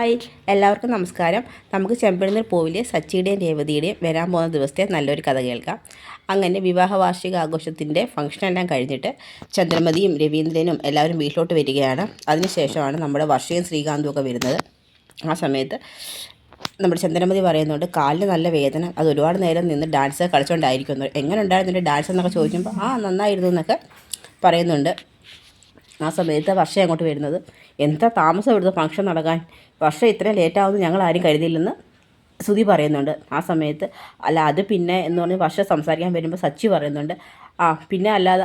Hi, എല്ലാവർക്കും നമസ്കാരം. നമുക്ക് ചെമ്പഴന്തൂർ പൂവിലെ സച്ചിയുടെയും രേവതിയുടെയും വരാൻ പോകുന്ന ദിവസത്തെ നല്ലൊരു കഥ കേൾക്കാം. അങ്ങനെ വിവാഹ വാർഷിക ആഘോഷത്തിൻ്റെ ഫംഗ്ഷനെല്ലാം കഴിഞ്ഞിട്ട് ചന്ദ്രമതിയും രവീന്ദ്രനും എല്ലാവരും വീട്ടിലോട്ട് വരികയാണ്. അതിനുശേഷമാണ് നമ്മുടെ വർഷയും ശ്രീകാന്തും ഒക്കെ വരുന്നത്. ആ സമയത്ത് നമ്മുടെ ചന്ദ്രമതി പറയുന്നുണ്ട് കാലിന് നല്ല വേദന, അത് ഒരുപാട് നേരം നിന്ന് ഡാൻസ് കളിച്ചുകൊണ്ടായിരിക്കുന്നു. എങ്ങനെ ഉണ്ടായിരുന്നു ഡാൻസ് എന്നൊക്കെ ചോദിക്കുമ്പോൾ നന്നായിരുന്നു എന്നൊക്കെ പറയുന്നുണ്ട്. ആ സമയത്ത് വർഷ അങ്ങോട്ട് വരുന്നത്, എന്താ താമസം ഇവിടുത്തെ ഫംഗ്ഷൻ നടക്കാൻ, വർഷം ഇത്രയും ലേറ്റാവുമെന്ന് ഞങ്ങൾ ആരും കരുതിയില്ലെന്ന് ശ്രുതി പറയുന്നുണ്ട്. ആ സമയത്ത് അല്ല അത് പിന്നെ എന്ന് പറഞ്ഞ് വർഷ സംസാരിക്കാൻ വരുമ്പോൾ സച്ചി പറയുന്നുണ്ട്, പിന്നെ അല്ലാതെ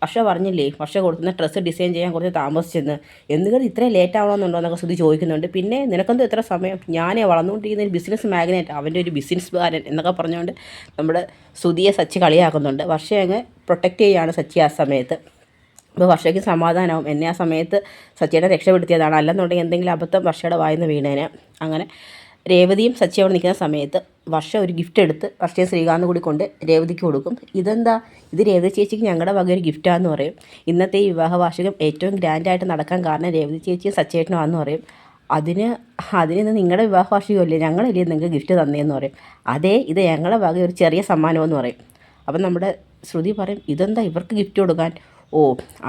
വർഷ പറഞ്ഞില്ലേ വർഷ കൊടുക്കുന്ന ഡ്രസ്സ് ഡിസൈൻ ചെയ്യാൻ കുറച്ച് താമസിച്ചെന്ന്, എന്തുകൊണ്ട് ഇത്രയും ലേറ്റ് ആവണമെന്നുണ്ടോ എന്നൊക്കെ ശ്രുതി ചോദിക്കുന്നുണ്ട്. പിന്നെ നിനക്കെന്തോ ഇത്ര സമയം, ഞാനേ വളർന്നുകൊണ്ടിരിക്കുന്ന ഒരു ബിസിനസ് മാഗ്നറ്റ്, അവൻ്റെ ഒരു ബിസിനസ്സുകാരൻ എന്നൊക്കെ പറഞ്ഞുകൊണ്ട് നമ്മുടെ ശ്രുതിയെ സച്ചി കളിയാക്കുന്നുണ്ട്. വർഷയെ അങ്ങ് പ്രൊട്ടക്റ്റ് ചെയ്യുകയാണ് സച്ചി ആ സമയത്ത്. അപ്പോൾ വർഷയ്ക്ക് സമാധാനമാവും, എന്നെ ആ സമയത്ത് സച്ചിയുടെ രക്ഷപ്പെടുത്തിയതാണ്, അല്ലെന്നുണ്ടെങ്കിൽ എന്തെങ്കിലും അബദ്ധം വർഷയുടെ വായിന്ന് വീണേനെ. അങ്ങനെ രേവതിയും സച്ചി അവിടെ നിൽക്കുന്ന സമയത്ത് വർഷ ഒരു ഗിഫ്റ്റ് എടുത്ത് വർഷയും ശ്രീകാന്തും കൂടി കൊണ്ട് രേവതിക്ക് കൊടുക്കും. ഇതെന്താ, ഇത് രേവതി ചേച്ചിക്ക് ഞങ്ങളുടെ വക ഒരു ഗിഫ്റ്റാന്ന് പറയും. ഇന്നത്തെ ഈ വിവാഹ വാർഷികം ഏറ്റവും ഗ്രാൻഡായിട്ട് നടക്കാൻ കാരണം രേവതി ചേച്ചിയും സച്ചേട്ടനുമാണെന്ന് പറയും. അതിന് നിങ്ങളുടെ വിവാഹ വാർഷികമല്ലേ, ഞങ്ങളല്ലേ നിങ്ങൾക്ക് ഗിഫ്റ്റ് തന്നേന്ന് പറയും. അതേ, ഇത് ഞങ്ങളുടെ വക ഒരു ചെറിയ സമ്മാനമെന്ന് പറയും. അപ്പം നമ്മുടെ ശ്രുതി പറയും, ഇതെന്താ ഇവർക്ക് ഗിഫ്റ്റ് കൊടുക്കാൻ,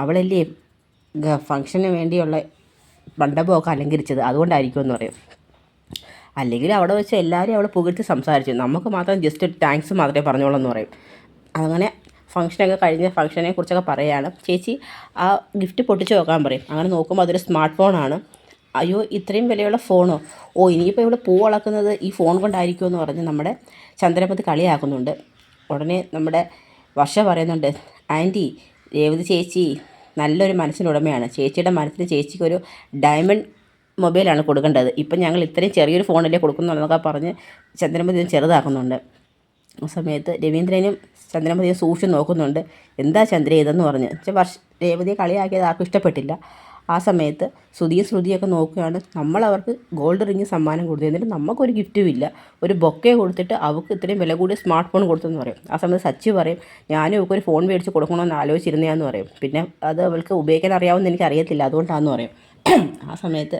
അവളല്ലേ ഫംഗ്ഷന് വേണ്ടിയുള്ള മണ്ഡപമൊക്കെ അലങ്കരിച്ചത്, അതുകൊണ്ടായിരിക്കുമെന്ന് പറയും. അല്ലെങ്കിൽ അവിടെ വെച്ച് എല്ലാവരും അവൾ പുകഴ്ത്തി സംസാരിച്ചു, നമുക്ക് മാത്രം ജസ്റ്റ് താങ്ക്സ് മാത്രമേ പറഞ്ഞോളൂ പറയും. അങ്ങനെ ഫംഗ്ഷനൊക്കെ കഴിഞ്ഞ് ഫംഗ്ഷനെ കുറിച്ചൊക്കെ പറയുകയാണ്. ചേച്ചി ആ ഗിഫ്റ്റ് പൊട്ടിച്ച് നോക്കാൻ പറയും. അങ്ങനെ നോക്കുമ്പോൾ അതൊരു സ്മാർട്ട് ഫോണാണ്. അയ്യോ, ഇത്രയും വിലയുള്ള ഫോണോ, ഇനിയിപ്പോൾ ഇവിടെ പൂ വളക്കുന്നത് ഈ ഫോൺ കൊണ്ടായിരിക്കുമെന്ന് പറഞ്ഞ് നമ്മുടെ ചന്ദ്രമതി കളിയാക്കുന്നുണ്ട്. ഉടനെ നമ്മുടെ വർഷ പറയുന്നുണ്ട്, ആൻറ്റി രേവതി ചേച്ചി നല്ലൊരു മനസ്സിനുടമയാണ്, ചേച്ചിയുടെ മനസ്സിന് ചേച്ചിക്കൊരു ഡയമണ്ട് മൊബൈലാണ് കൊടുക്കേണ്ടത്, ഇപ്പം ഞങ്ങൾ ഇത്രയും ചെറിയൊരു ഫോണല്ലേ കൊടുക്കുന്നുള്ളതൊക്കെ പറഞ്ഞ് ചന്ദ്രമതി ചെറുതാക്കുന്നുണ്ട്. ആ സമയത്ത് രവീന്ദ്രനും ചന്ദ്രമതിയെ സൂക്ഷിച്ച് നോക്കുന്നുണ്ട്. എന്താ ചന്ദ്ര ഇതെന്ന് പറഞ്ഞ് രേവതിയെ കളിയാക്കിയത് ആർക്കും ഇഷ്ടപ്പെട്ടില്ല. ആ സമയത്ത് ശ്രുതിയൊക്കെ നോക്കുകയാണ്. നമ്മളവർക്ക് ഗോൾഡ് റിങ് സമ്മാനം കൊടുത്തു, എന്നിട്ട് നമുക്കൊരു ഗിഫ്റ്റും ഇല്ല, ഒരു ബൊക്കെ കൊടുത്തിട്ട് അവൾക്ക് ഇത്രയും വില കൂടിയ സ്മാർട്ട് ഫോൺ കൊടുത്തെന്ന് പറയും. ആ സമയത്ത് സച്ചി പറയും, ഞാനും അവൾക്ക് ഒരു ഫോൺ മേടിച്ച് കൊടുക്കണമെന്ന് ആലോചിച്ചിരുന്നതാന്ന് പറയും. പിന്നെ അത് അവൾക്ക് ഉപയോഗിക്കാൻ അറിയാമെന്ന് എനിക്കറിയത്തില്ല, അതുകൊണ്ടാണെന്ന് പറയും. ആ സമയത്ത്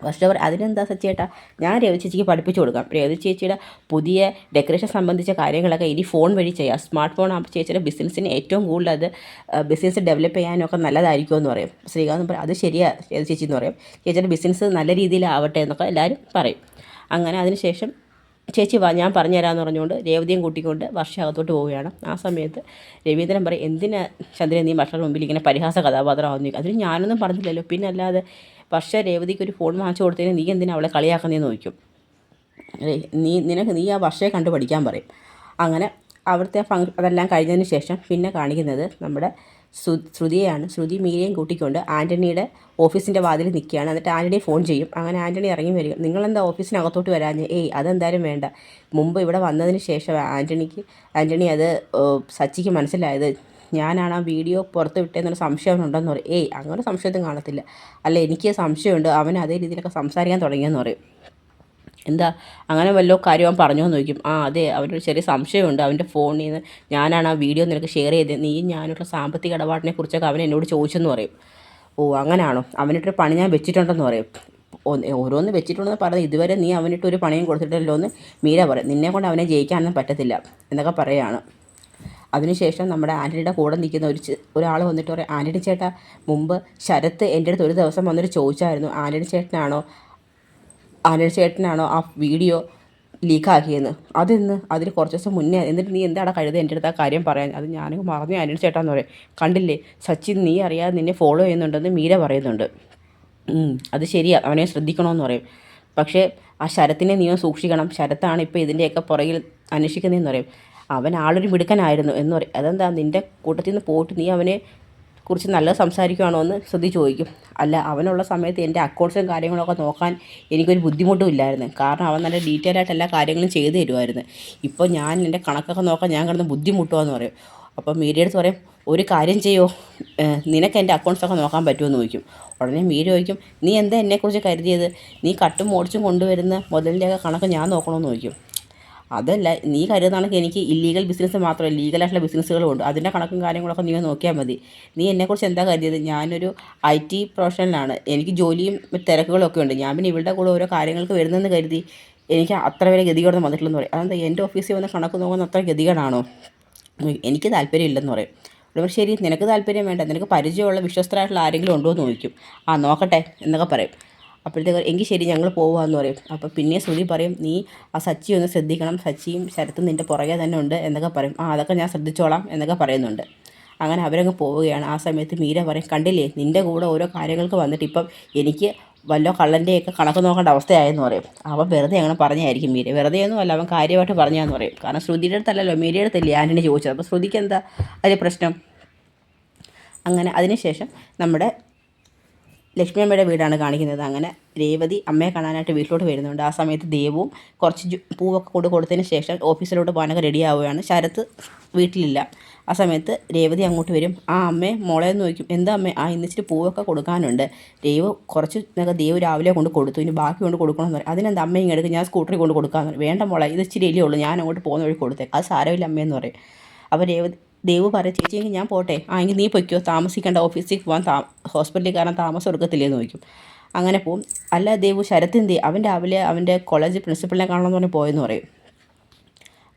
വർഷ അതിനെന്താ സച്ചേട്ടാ, ഞാൻ രവി ചേച്ചിക്ക് പഠിപ്പിച്ചു കൊടുക്കാം, രവി ചേച്ചിയുടെ പുതിയ ഡെക്കറേഷൻ സംബന്ധിച്ച കാര്യങ്ങളൊക്കെ ഇനി ഫോൺ വഴി ചെയ്യാം, സ്മാർട്ട് ഫോൺ ആകുമ്പോൾ ചേച്ചിയുടെ ബിസിനസ്സിന് ഏറ്റവും കൂടുതൽ അത് ബിസിനസ് ഡെവലപ്പ് ചെയ്യാനൊക്കെ നല്ലതായിരിക്കുമെന്ന് പറയും. ശ്രീകാന്ത് പറയും, അത് ശരിയാ രവി ചേച്ചി എന്ന് പറയും. ചേച്ചിയുടെ ബിസിനസ് നല്ല രീതിയിലാവട്ടെ എന്നൊക്കെ എല്ലാവരും പറയും. അങ്ങനെ അതിനുശേഷം ചേച്ചി വാ ഞാൻ പറഞ്ഞുതരാമെന്ന് പറഞ്ഞുകൊണ്ട് രേവതിയും കൂട്ടിക്കൊണ്ട് വർഷ അകത്തോട്ട് പോവുകയാണ്. ആ സമയത്ത് രവീന്ദ്രൻ പറയും, എന്തിനാ ചന്ദ്രൻ നീ വർഷയുടെ മുമ്പിൽ ഇങ്ങനെ പരിഹാസ കഥാപാത്രമാവുന്നു, അതിന് ഞാനൊന്നും പറഞ്ഞില്ലല്ലോ, പിന്നെ അല്ലാതെ വർഷ രേവതിക്ക് ഒരു ഫോൺ വാങ്ങിച്ചു കൊടുത്തതിന് നീ എന്തിനാ അവളെ കളിയാക്കുന്നതെന്ന് ചോദിക്കും. നീ ആ വർഷയെ കണ്ടു പഠിക്കാൻ പറയും. അങ്ങനെ അവിടുത്തെ അതെല്ലാം കഴിഞ്ഞതിന് ശേഷം പിന്നെ കാണിക്കുന്നത് നമ്മുടെ ശ്രുതിയെയാണ്. ശ്രുതി മീരയും കൂട്ടിക്കൊണ്ട് ആൻ്റണിയുടെ ഓഫീസിൻ്റെ വാതിൽ നിൽക്കുകയാണ്. എന്നിട്ട് ആൻ്റണി ഫോൺ ചെയ്യും. അങ്ങനെ ആൻ്റണി ഇറങ്ങി വരിക. നിങ്ങളെന്താ ഓഫീസിനകത്തോട്ട് വരാഞ്ഞ്? അതെന്തായാലും വേണ്ട, മുമ്പ് ഇവിടെ വന്നതിന് ശേഷം ആൻ്റണി അത് സച്ചിക്ക് മനസ്സിലായത്, ഞാനാണ് ആ വീഡിയോ പുറത്ത് വിട്ടതെന്നൊരു സംശയം ഉണ്ടെന്ന് പറയും. അങ്ങനെ സംശയത്തും കാണത്തില്ല, അല്ല എനിക്ക് സംശയമുണ്ട്, അവൻ അതേ രീതിയിലൊക്കെ സംസാരിക്കാൻ തുടങ്ങിയെന്ന് പറയും. എന്താ അങ്ങനെ വല്ലോ കാര്യം അവൻ പറഞ്ഞോന്ന് ചോദിക്കും. അതെ, അവനൊരു ചെറിയ സംശയമുണ്ട്, അവൻ്റെ ഫോണിൽ നിന്ന് ഞാനാണ് ആ വീഡിയോ നിനക്ക് ഷെയർ ചെയ്തത്, നീ ഞാനുള്ള സാമ്പത്തിക ഇടപാടിനെ കുറിച്ചൊക്കെ അവൻ എന്നോട് ചോദിച്ചെന്ന് പറയും. അങ്ങനെയാണോ, അവനിട്ടൊരു പണി ഞാൻ വെച്ചിട്ടുണ്ടെന്ന് പറയും. ഓരോന്ന് വെച്ചിട്ടുണ്ടെന്ന് പറഞ്ഞ് ഇതുവരെ നീ അവനിട്ടൊരു പണിയും കൊടുത്തിട്ടില്ലല്ലോ എന്ന് മീര പറയും. നിന്നെ കൊണ്ട് അവനെ ജയിക്കാനൊന്നും പറ്റത്തില്ല എന്നൊക്കെ പറയുകയാണ്. അതിനുശേഷം നമ്മുടെ ആൻ്റണിയുടെ കൂടെ നിൽക്കുന്ന ഒരാൾ വന്നിട്ട് പറയും, ആൻ്റണി ചേട്ടാ, മുമ്പ് ശരത്ത് എൻ്റെ അടുത്ത് ഒരു ദിവസം വന്നിട്ട് ചോദിച്ചായിരുന്നു, ആൻ്റണി ചേട്ടനാണോ ആ വീഡിയോ ലീക്കാക്കിയെന്ന്. അതിൽ കുറച്ച് ദിവസം മുന്നേ, എന്നിട്ട് നീ എന്താണ് കഴുത എൻ്റെ അടുത്ത് ആ കാര്യം പറയാൻ? അത് ഞാനും മറന്നു ആൻ്റണി ചേട്ടാന്ന് പറയും. കണ്ടില്ലേ സച്ചിൻ, നീ അറിയാതെ നിന്നെ ഫോളോ ചെയ്യുന്നുണ്ടെന്ന് മീര പറയുന്നുണ്ട്. അത് ശരിയാ, അവനെ ശ്രദ്ധിക്കണമെന്ന് പറയും. പക്ഷേ ആ ശരത്തിനെ നീ സൂക്ഷിക്കണം, ശരത്താണ് ഇപ്പോൾ ഇതിൻ്റെയൊക്കെ പുറകിൽ അന്വേഷിക്കുന്നതെന്ന് പറയും. അവൻ ആളൊരു മിടുക്കനായിരുന്നു എന്ന് പറയും. അതെന്താ, നിൻ്റെ കൂട്ടത്തിൽ നിന്ന് പോയിട്ട് നീ അവനെ കുറിച്ച് നല്ലത് സംസാരിക്കുകയാണോ എന്ന് ശ്രുതി ചോദിക്കും. അല്ല, അവനുള്ള സമയത്ത് എൻ്റെ അക്കൗണ്ട്സും കാര്യങ്ങളൊക്കെ നോക്കാൻ എനിക്കൊരു ബുദ്ധിമുട്ടും ഇല്ലായിരുന്നു, കാരണം അവൻ നല്ല ഡീറ്റെയിൽ ആയിട്ട് എല്ലാ കാര്യങ്ങളും ചെയ്തു തരുമായിരുന്നു. ഇപ്പോൾ ഞാൻ എൻ്റെ കണക്കൊക്കെ നോക്കാൻ ഞാൻ കിടന്ന് ബുദ്ധിമുട്ടുകയെന്ന് പറയും. അപ്പം മീരയുടെ അടുത്ത് പറയും, ഒരു കാര്യം ചെയ്യോ, നിനക്ക് എൻ്റെ അക്കൗണ്ട്സൊക്കെ നോക്കാൻ പറ്റുമെന്ന് ചോദിക്കും. ഉടനെ മീര ചോദിക്കും, നീ എന്താ എന്നെക്കുറിച്ച് കരുതിയത്, നീ കട്ടും ഓടിച്ചും കൊണ്ടുവരുന്ന മുതലിൻ്റെയൊക്കെ കണക്ക് ഞാൻ നോക്കണമെന്ന് ചോദിക്കും. അതല്ല നീ കരുതുന്നതാണെങ്കിൽ എനിക്ക് ഇല്ലീഗൽ ബിസിനസ് മാത്രമല്ല ലീഗലായിട്ടുള്ള ബിസിനസ്സുകളും ഉണ്ട്. അതിൻ്റെ കണക്കും കാര്യങ്ങളൊക്കെ നീ നോക്കിയാൽ മതി. നീ എന്നെക്കുറിച്ച് എന്താ കരുതിയത്? ഞാനൊരു IT പ്രൊഫഷണലാണ്. എനിക്ക് ജോലിയും തിരക്കുകളൊക്കെ ഉണ്ട്. ഞാൻ പിന്നെ ഇവളുടെ കൂടെ ഓരോ കാര്യങ്ങൾക്ക് വരുന്നതെന്ന് കരുതി എനിക്ക് അത്ര വരെ ഗതികേടൊന്നും വന്നിട്ടില്ലെന്ന് പറയും. അതെന്താ എൻ്റെ ഓഫീസിൽ വന്ന് കണക്ക് നോക്കുന്ന അത്ര ഗതികേടാണോ? എനിക്ക് താല്പര്യമില്ലെന്ന് പറയും. ഇവിടെ ശരി, നിനക്ക് താല്പര്യം വേണ്ട, നിനക്ക് പരിചയമുള്ള വിശ്വസ്തരായിട്ടുള്ള ആരെങ്കിലും ഉണ്ടോ എന്ന് ചോദിക്കും. ആ നോക്കട്ടെ എന്നൊക്കെ പറയും. അപ്പോഴത്തേക്ക് എങ്കിൽ ശരി ഞങ്ങൾ പോവാമെന്ന് പറയും. അപ്പോൾ പിന്നെ ശ്രുതി പറയും, നീ ആ സച്ചി ഒന്ന് ശ്രദ്ധിക്കണം, സച്ചിയും ശരത്തും നിൻ്റെ പുറകെ തന്നെ ഉണ്ട് എന്നൊക്കെ പറയും. ആ അതൊക്കെ ഞാൻ ശ്രദ്ധിച്ചോളാം എന്നൊക്കെ പറയുന്നുണ്ട്. അങ്ങനെ അവരങ്ങ് പോവുകയാണ്. ആ സമയത്ത് മീര പറയും, കണ്ടില്ലേ നിൻ്റെ കൂടെ ഓരോ കാര്യങ്ങൾക്ക് വന്നിട്ട് ഇപ്പം എനിക്ക് വല്ല കള്ളൻ്റെയൊക്കെ കണക്ക് നോക്കേണ്ട അവസ്ഥയായെന്ന് പറയും. അവൻ വെറുതെ അങ്ങനെ പറഞ്ഞായിരിക്കും മീര, വെറുതെയൊന്നും അല്ല, അവൻ കാര്യമായിട്ട് പറഞ്ഞാന്ന് പറയും. കാരണം ശ്രുതിയുടെ അടുത്തല്ലല്ലോ, മീരയുടെ അടുത്തല്ലേ ആൻ്റണി ചോദിച്ചത്. അപ്പോൾ ശ്രുതിക്ക് എന്താ അതിൽ പ്രശ്നം? അങ്ങനെ അതിനുശേഷം നമ്മുടെ ലക്ഷ്മി അമ്മയുടെ വീടാണ് കാണിക്കുന്നത്. അങ്ങനെ രേവതി അമ്മയെ കാണാനായിട്ട് വീട്ടിലോട്ട് വരുന്നുണ്ട്. ആ സമയത്ത് ദേവും കുറച്ച് പൂവൊക്കെ കൊടുത്തതിന് ശേഷം ഓഫീസിലോട്ട് പോകാനൊക്കെ റെഡി ആവുകയാണ്. ശരത്ത് വീട്ടിലില്ല. ആ സമയത്ത് രേവതി അങ്ങോട്ട് വരും. ആ അമ്മേ മോളെ എന്ന് ചോദിക്കും. എന്താ അമ്മേ? ആ ഇന്നിച്ചിട്ട് പൂവൊക്കെ കൊടുക്കാനുണ്ട്. കുറച്ച് ദേവ് രാവിലെ കൊണ്ട് കൊടുത്തു, ഇനി ബാക്കി കൊണ്ട് കൊടുക്കണമെന്ന് പറയും. അതിനെന്താ അമ്മ ഇങ്ങനെ എടുക്കും, ഞാൻ സ്കൂട്ടറിൽ കൊണ്ട് കൊടുക്കാമെന്ന് പറയും. വേണ്ട മോളെ, ഇത് ഇച്ചിരി ഇല്ലേ ഉള്ളൂ, ഞാൻ അങ്ങോട്ട് പോകുന്ന വഴി കൊടുത്തേക്ക്, അത് സാരമില്ല അമ്മയെന്ന് പറയും. അപ്പോൾ ദേവ് പറയും, ചേച്ചിയെങ്കിൽ ഞാൻ പോട്ടെ. ആ എങ്കിൽ നീ പൊയ്ക്കോ, താമസിക്കേണ്ട, ഓഫീസിൽ പോകാൻ ഹോസ്പിറ്റലിൽ കാരണം താമസം എടുക്കത്തില്ലേന്ന് ചോദിക്കും. അങ്ങനെ പോവും. അല്ല ദേവു, ശരത്തിൻ്റെ അവൻ രാവിലെ അവൻ്റെ കോളേജ് പ്രിൻസിപ്പളിനെ കാണണമെന്ന് പറഞ്ഞ് പോയെന്ന് പറയും.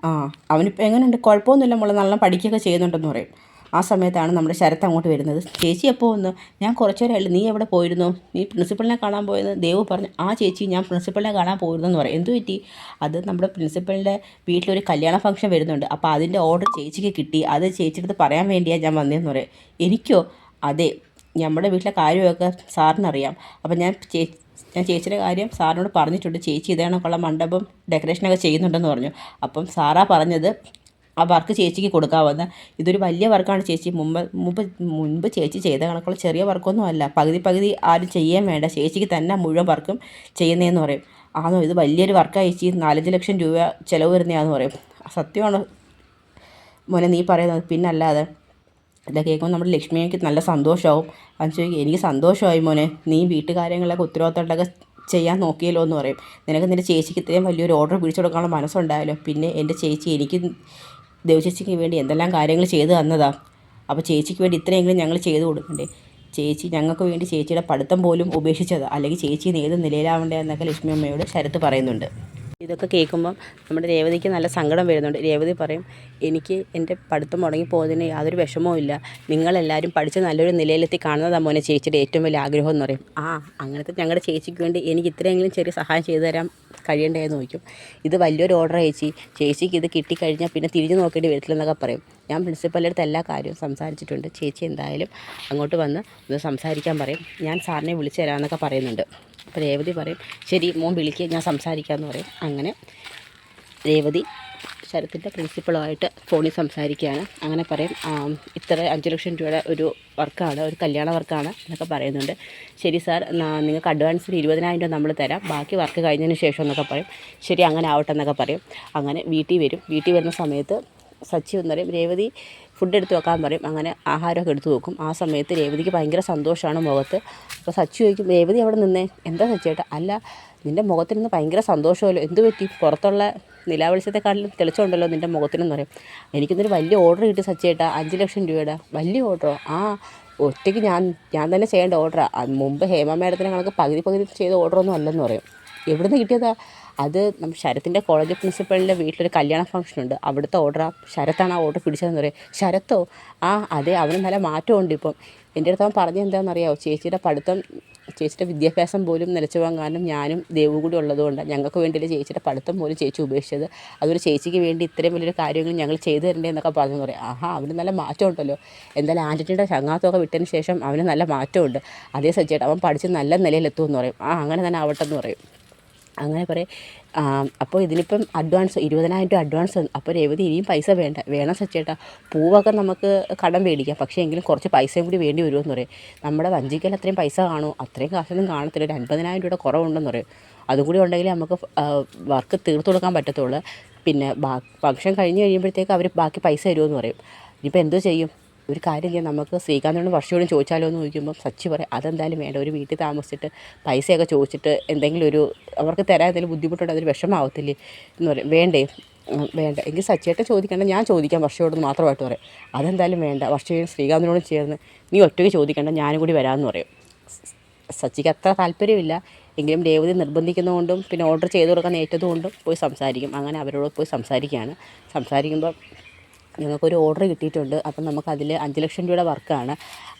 ആ അവനിപ്പോൾ എങ്ങനെയുണ്ട്? കുഴപ്പമൊന്നുമില്ല മോളെ, നല്ല പഠിക്കുകയൊക്കെ ചെയ്യുന്നുണ്ടെന്ന് പറയും. ആ സമയത്താണ് നമ്മുടെ ശരത്ത് അങ്ങോട്ട് വരുന്നത്. ചേച്ചി എപ്പോൾ വന്നു? ഞാൻ കുറച്ച് നേരമല്ല, നീ എവിടെ പോയിരുന്നു? നീ പ്രിൻസിപ്പളിനെ കാണാൻ പോയത്? ദേവ് പറഞ്ഞു. ആ ചേച്ചി ഞാൻ പ്രിൻസിപ്പളിനെ കാണാൻ പോയിരുന്നെന്ന് പറയും. എന്തു പറ്റി? അത് നമ്മുടെ പ്രിൻസിപ്പളിൻ്റെ വീട്ടിലൊരു കല്യാണ ഫംഗ്ഷൻ വരുന്നുണ്ട്, അപ്പോൾ അതിൻ്റെ ഓർഡർ ചേച്ചിക്ക് കിട്ടി, അത് ചേച്ചിയുടെ പറയാൻ വേണ്ടിയാണ് ഞാൻ വന്നതെന്ന് പറയും. എനിക്കോ? അതെ, നമ്മുടെ വീട്ടിലെ കാര്യമൊക്കെ സാറിനറിയാം. അപ്പം ഞാൻ ചേച്ചിയുടെ കാര്യം സാറിനോട് പറഞ്ഞിട്ടുണ്ട്. ചേച്ചി ഇതേണക്കുള്ള മണ്ഡപം ഡെക്കറേഷനൊക്കെ ചെയ്യുന്നുണ്ടെന്ന് പറഞ്ഞു. അപ്പം സാറാ പറഞ്ഞത് ആ വർക്ക് ചേച്ചിക്ക് കൊടുക്കാമെന്ന്. ഇതൊരു വലിയ വർക്കാണ് ചേച്ചി. മുമ്പ് ചേച്ചി ചെയ്ത കണക്കുള്ള ചെറിയ വർക്കൊന്നും അല്ല. പകുതി ആരും ചെയ്യാൻ വേണ്ട, ചേച്ചിക്ക് തന്നെ മുഴുവൻ വർക്കും ചെയ്യുന്നതെന്ന് പറയും. ആണോ? ഇത് വലിയൊരു വർക്കാണ് ചേച്ചി, 4-5 ലക്ഷം രൂപ ചിലവ് വരുന്നതാണെന്ന് പറയും. സത്യമാണ് മോനെ നീ പറയുന്നത്, പിന്നല്ലാതെ. ഇതൊക്കെ കേൾക്കുമ്പോൾ നമ്മുടെ ലക്ഷ്മിക്ക് നല്ല സന്തോഷമാവും. അത് ചോദിക്കും, എനിക്ക് സന്തോഷമായി മോനെ, നീ വീട്ടുകാര്യങ്ങളൊക്കെ ഉത്തരവാദിത്തമായിട്ടൊക്കെ ചെയ്യാൻ നോക്കിയല്ലോ എന്ന് പറയും. നിനക്ക് നിൻ്റെ ചേച്ചിക്ക് ഇത്രയും വലിയൊരു ഓർഡർ പിടിച്ചു കൊടുക്കാനുള്ള മനസ്സുണ്ടായല്ലോ. പിന്നെ എൻ്റെ ചേച്ചി എനിക്ക് ദേവചേച്ചിക്ക് വേണ്ടി എന്തെല്ലാം കാര്യങ്ങൾ ചെയ്തു തന്നതാ. അപ്പോൾ ചേച്ചിക്ക് വേണ്ടി ഇത്രയെങ്കിലും ഞങ്ങൾ ചെയ്തു കൊടുക്കണ്ടേ? ചേച്ചി ഞങ്ങൾക്ക് വേണ്ടി ചേച്ചിയുടെ പഠിത്തം പോലും ഉപേക്ഷിച്ചത്, അല്ലെങ്കിൽ ചേച്ചി ഏത് നിലയിലാവണ്ടേ എന്നൊക്കെ ലക്ഷ്മി അമ്മയോട് ശരത്ത് പറയുന്നുണ്ട്. ഇതൊക്കെ കേൾക്കുമ്പം നമ്മുടെ രേവതിക്ക് നല്ല സങ്കടം വരുന്നുണ്ട്. രേവതി പറയും, എനിക്ക് എൻ്റെ പഠിത്തം മുടങ്ങിപ്പോയതിന് യാതൊരു വിഷമവും ഇല്ല. നിങ്ങളെല്ലാവരും പഠിച്ച് നല്ലൊരു നിലയിലെത്തി കാണുന്നതാണ് മോനെ ചേച്ചിയുടെ ഏറ്റവും വലിയ ആഗ്രഹം എന്ന് പറയും. ആ അങ്ങനത്തെ ഞങ്ങളുടെ ചേച്ചിക്ക് വേണ്ടി എനിക്ക് ഇത്രയെങ്കിലും ചെറിയ സഹായം ചെയ്തു തരാൻ കഴിയണ്ടേ എന്ന് ചോദിക്കും. ഇത് വലിയൊരു ഓർഡർ ചേച്ചിക്ക് ഇത് കിട്ടിക്കഴിഞ്ഞാൽ പിന്നെ തിരിഞ്ഞു നോക്കേണ്ടി വരത്തില്ലെന്നൊക്കെ പറയും. ഞാൻ പ്രിൻസിപ്പലിൻ്റെ അടുത്ത് എല്ലാ കാര്യവും സംസാരിച്ചിട്ടുണ്ട്. ചേച്ചി എന്തായാലും അങ്ങോട്ട് വന്ന് ഒന്ന് സംസാരിക്കാൻ പറയും. ഞാൻ സാറിനെ വിളിച്ചു തരാമെന്നൊക്കെ പറയുന്നുണ്ട്. അപ്പോൾ രേവതി പറയും, ശരി മോൻ വിളിക്കുക, ഞാൻ സംസാരിക്കാമെന്ന് പറയും. അങ്ങനെ രേവതി ശരത്തിൻ്റെ പ്രിൻസിപ്പളുമായിട്ട് ഫോണിൽ സംസാരിക്കുകയാണ്. അങ്ങനെ പറയും, ഇത്ര 5 ലക്ഷം രൂപയുടെ ഒരു വർക്കാണ്, ഒരു കല്യാണ വർക്കാണ് എന്നൊക്കെ പറയുന്നുണ്ട്. ശരി സാർ, നിങ്ങൾക്ക് അഡ്വാൻസിന് 20,000 രൂപ നമ്മൾ തരാം, ബാക്കി വർക്ക് കഴിഞ്ഞതിന് ശേഷം എന്നൊക്കെ പറയും. ശരി അങ്ങനെ ആവട്ടെ എന്നൊക്കെ പറയും. അങ്ങനെ വീട്ടിൽ വരുന്ന സമയത്ത് സച്ചി എന്ന് പറയും, രേവതി ഫുഡ് എടുത്ത് വെക്കാൻ പറയും. അങ്ങനെ ആഹാരമൊക്കെ എടുത്ത് വെക്കും. ആ സമയത്ത് രേവതിക്ക് ഭയങ്കര സന്തോഷമാണ് മുഖത്ത്. അപ്പോൾ സച്ചി ചോദിക്കും, രേവതി അവിടെ നിന്നേ, എന്താ സച്ചിയേട്ടാ? അല്ല നിൻ്റെ മുഖത്തിനിന്ന് ഭയങ്കര സന്തോഷമല്ലോ, എന്ത് പറ്റി? പുറത്തുള്ള നിലാവെളിച്ചത്തെക്കാട്ടിലും തെളിച്ചമുണ്ടല്ലോ നിൻ്റെ മുഖത്തിനെന്ന് പറയും. എനിക്കിന്നൊരു വലിയ ഓർഡർ കിട്ടി സച്ചിയേട്ടാ, 5 ലക്ഷം രൂപയുടെ വലിയ ഓർഡറോ? ആ ഒറ്റയ്ക്ക് ഞാൻ തന്നെ ചെയ്യേണ്ട ഓർഡറാണ്. മുമ്പ് ഹേമ മേഡത്തിനെ കണക്ക് പകുതി ചെയ്ത ഓർഡറൊന്നും അല്ലെന്ന് പറയും. എവിടുന്ന് കിട്ടിയതാ? അത് നമ്മൾ ശരത്തിൻ്റെ കോളേജ് പ്രിൻസിപ്പളിൻ്റെ വീട്ടിലൊരു കല്യാണ ഫംഗ്ഷനുണ്ട്, അവിടുത്തെ ഓർഡറാണ്. ശരത്താണ് ആ ഓർഡർ പിടിച്ചതെന്ന് പറയും. ശരത്തോ? ആ അതെ, അവന് നല്ല മാറ്റമുണ്ട് ഇപ്പം. എൻ്റെ അടുത്ത് അവൻ പറഞ്ഞത് എന്താണെന്നറിയാമോ? ചേച്ചിയുടെ വിദ്യാഭ്യാസം പോലും നിലച്ചു പോകാൻ കാരണം ഞാനും ദേവും കൂടി ഉള്ളതുകൊണ്ടാണ്. ഞങ്ങൾക്ക് വേണ്ടിയില്ല ചേച്ചിയുടെ പഠിത്തം പോലും ചേച്ചി ഉപേക്ഷിച്ചത്. അതുപോലെ ചേച്ചിക്ക് വേണ്ടി ഇത്രയും വലിയൊരു കാര്യങ്ങൾ ഞങ്ങൾ ചെയ്തു തരണ്ടേ എന്നൊക്കെ പറഞ്ഞെന്ന് പറയും. ആഹാ, അവന് നല്ല മാറ്റമുണ്ടല്ലോ. എന്തായാലും ആൻ്റണിയുടെ ചങ്ങാത്തമൊക്കെ വിട്ടതിന് ശേഷം അവന് നല്ല മാറ്റമുണ്ട്. അതേ സച്ചിയേട്ടാ, അവൻ പഠിച്ച് നല്ല നിലയിലെത്തുമെന്ന് പറയും. ആ അങ്ങനെ തന്നെ ആവട്ടെ എന്ന് പറയും. അങ്ങനെ പറയും. അപ്പോൾ ഇതിനിപ്പം അഡ്വാൻസ് 20,000 രൂപ അഡ്വാൻസ്. അപ്പോൾ രേവതി ഇനിയും പൈസ വേണം സച്ചേട്ടാ, പൂവൊക്കെ നമുക്ക് കടം മേടിക്കാം, പക്ഷേ എങ്കിലും കുറച്ച് പൈസയും കൂടി വേണ്ടി വരുമെന്ന് പറയും. നമ്മുടെ വഞ്ചിക്കൽ അത്രയും പൈസ കാണുമോ? അത്രയും കാശൊന്നും കാണത്തില്ല, ഒരു 50,000 രൂപയുടെ കുറവുണ്ടെന്ന് പറയും. അതും കൂടി ഉണ്ടെങ്കിൽ നമുക്ക് വർക്ക് തീർത്തു കൊടുക്കാൻ പറ്റത്തുള്ളൂ. പിന്നെ ഫംഗ്ഷൻ കഴിഞ്ഞ് കഴിയുമ്പോഴത്തേക്ക് അവർ ബാക്കി പൈസ തരുമെന്ന് പറയും. ഇനിയിപ്പോൾ എന്തോ ചെയ്യും? ഒരു കാര്യം ചെയ്യാം, നമുക്ക് ശ്രീകാന്തിനോടും വർഷയോടും ചോദിച്ചാലോ എന്ന് ചോദിക്കുമ്പോൾ സച്ചി പറയും, അതെന്തായാലും വേണ്ട, ഒരു വീട്ടിൽ താമസിച്ചിട്ട് പൈസയൊക്കെ ചോദിച്ചിട്ട് എന്തെങ്കിലും അവർക്ക് തരാൻ എന്തെങ്കിലും ബുദ്ധിമുട്ടുണ്ടോ, അതൊരു വിഷമാവത്തില്ലേ എന്ന് പറയും. വേണ്ടേ, വേണ്ട എങ്കിൽ സച്ചിയേട്ടൻ ചോദിക്കേണ്ട, ഞാൻ ചോദിക്കാം വർഷയോടൊന്ന് മാത്രമായിട്ട് പറയും. അതെന്തായാലും വേണ്ട, വർഷയും ശ്രീകാന്തിനോടും ചേർന്ന് നീ ഒറ്റയ്ക്ക് ചോദിക്കേണ്ട, ഞാനും കൂടി വരാമെന്ന് പറയും. സച്ചിക്ക് അത്ര താല്പര്യമില്ല എങ്കിലും രേവതി നിർബന്ധിക്കുന്നതുകൊണ്ടും പിന്നെ ഓർഡർ ചെയ്ത് കൊടുക്കാൻ ഏറ്റതുകൊണ്ടും പോയി സംസാരിക്കും. അങ്ങനെ അവരോട് പോയി സംസാരിക്കുകയാണ്. സംസാരിക്കുമ്പോൾ ഞങ്ങൾക്കൊരു ഓർഡർ കിട്ടിയിട്ടുണ്ട്. അപ്പം നമുക്കതിൽ 5 ലക്ഷം രൂപയുടെ വർക്കാണ്.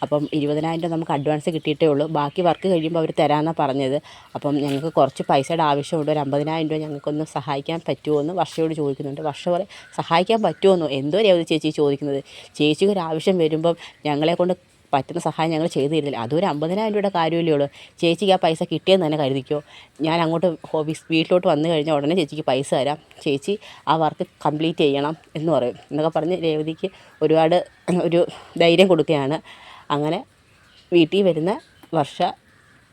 അപ്പം 20,000 രൂപ നമുക്ക് അഡ്വാൻസ് കിട്ടിയിട്ടേ ഉള്ളൂ. ബാക്കി വർക്ക് കഴിയുമ്പോൾ അവർ തരാമെന്നാണ് പറഞ്ഞത്. അപ്പം ഞങ്ങൾക്ക് കുറച്ച് പൈസയുടെ ആവശ്യമുണ്ട്. ഒരു 50,000 രൂപ ഞങ്ങൾക്കൊന്ന് സഹായിക്കാൻ പറ്റുമോ എന്ന് വർഷയോട് ചോദിക്കുന്നുണ്ട്. വർഷ പറയും സഹായിക്കാൻ പറ്റുമോന്നോ, എന്തോ രേവതി ചേച്ചി ചോദിക്കുന്നത്, ചേച്ചിക്ക് ഒരു ആവശ്യം വരുമ്പം ഞങ്ങളെക്കൊണ്ട് പറ്റുന്ന സഹായം ഞങ്ങൾ ചെയ്തു തരുന്നില്ല. അതൊരു 50,000 രൂപയുടെ കാര്യമല്ലേ ഉള്ളൂ. ചേച്ചിക്ക് ആ പൈസ കിട്ടിയെന്ന് തന്നെ കരുതിക്കോ. ഞാൻ അങ്ങോട്ട് വീട്ടിലോട്ട് വന്നു കഴിഞ്ഞാൽ ഉടനെ ചേച്ചിക്ക് പൈസ തരാം, ചേച്ചി ആ വർക്ക് കംപ്ലീറ്റ് ചെയ്യണം എന്ന് പറയും. എന്നൊക്കെ പറഞ്ഞ് രേവതിക്ക് ഒരുപാട് ഒരു ധൈര്യം കൊടുക്കുകയാണ്. അങ്ങനെ വീട്ടിൽ വരുന്ന വർഷ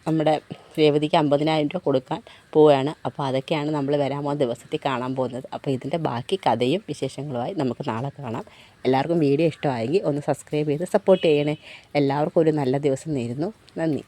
നമ്മുടെ രേവതിക്ക് 50,000 രൂപ കൊടുക്കാൻ പോവുകയാണ്. അപ്പോൾ അതൊക്കെയാണ് നമ്മൾ വരാൻ പോകുന്ന ദിവസത്തിൽ കാണാൻ പോകുന്നത്. അപ്പോൾ ഇതിൻ്റെ ബാക്കി കഥയും വിശേഷങ്ങളുമായി നമുക്ക് നാളെ കാണാം. എല്ലാവർക്കും വീഡിയോ ഇഷ്ടമായെങ്കിൽ ഒന്ന് സബ്സ്ക്രൈബ് ചെയ്ത് സപ്പോർട്ട് ചെയ്യണേ. എല്ലാവർക്കും ഒരു നല്ല ദിവസം നേരുന്നു. നന്ദി.